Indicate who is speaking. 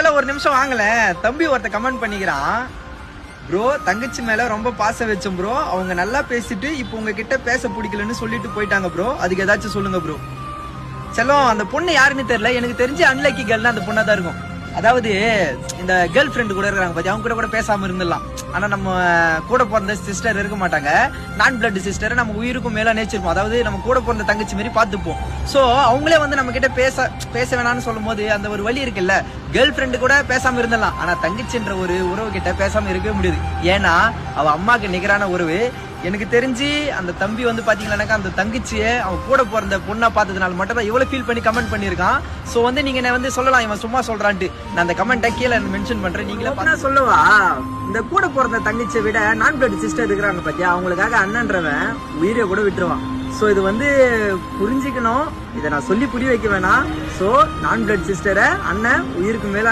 Speaker 1: எல்லாம் ஒரு நிமிஷம் வாங்கல. தம்பி ஒருத்த கமெண்ட் பண்ணிக்கிறான், ப்ரோ தங்கச்சி மேல ரொம்ப பாசம் வச்சோம் ப்ரோ, அவங்க நல்லா பேசிட்டு இப்போ உங்ககிட்ட பேச பிடிக்கலன்னு சொல்லிட்டு போயிட்டாங்க ப்ரோ, அதுக்கு ஏதாச்சும் சொல்லுங்க ப்ரோ. செல்லம், அந்த பொண்ணு யாருன்னு தெரியல, எனக்கு தெரிஞ்சு அன்லக்கி கேர்ள்னா அந்த பொண்ணா தான் இருக்கும். அதாவது இந்த கேர்ள் ஃப்ரெண்டு கூட இருக்கிறாங்க பாத்தி, அவங்க கூட பேசாம இருந்துடலாம். ஆனா நம்ம கூட பிறந்த சிஸ்டர் இருக்க மாட்டாங்க, நான் பிளட் சிஸ்டர், நம்ம உயிருக்கும் மேல நேச்சிருப்போம். அதாவது நம்ம கூட பிறந்த தங்கச்சி மாதிரி பாத்துப்போம். சோ அவங்களே வந்து நம்ம கிட்ட பேச வேணாம்னு சொல்லும் போது அந்த ஒரு வழி இருக்குல்ல. கேர்ள் ஃப்ரெண்டு கூட பேசாம இருந்தலாம், ஆனா தங்கச்சின்ற ஒரு உறவு கிட்ட பேசாம இருக்கவே முடியாது. ஏன்னா அவ அம்மாக்கு நிகரான உறவு. எனக்கு தெரிஞ்சு அந்த தம்பி வந்து பாத்தீங்கன்னாக்கா அந்த தங்கச்சியை அவன் கூட பிறந்த பொண்ணா பார்த்ததுனால மட்டும் தான் இவ்வளவு ஃபீல் பண்ணி கமெண்ட் பண்ணிருக்கான். சோ வந்து நீங்க வந்து சொல்லலாம் இவன் சும்மா சொல்றான்ட்டு. நான் அந்த கமெண்ட்டை கீழே மென்ஷன் பண்றேன், நீங்களே சொல்லவா. இந்த கூட பிறந்த தங்கச்சியை விட நான் பிளட் சிஸ்டர் இருக்கிறாங்க பாத்தியா, அவங்களுக்காக அண்ணன்றவன் உயிரை கூட விட்டுருவான். சோ இது வந்து புரிஞ்சுக்கணும், இதை நான் சொல்லி புரிய வைக்க வேணாம். சோ நான் பிளட் சிஸ்டரை அண்ணன் உயிருக்கு மேல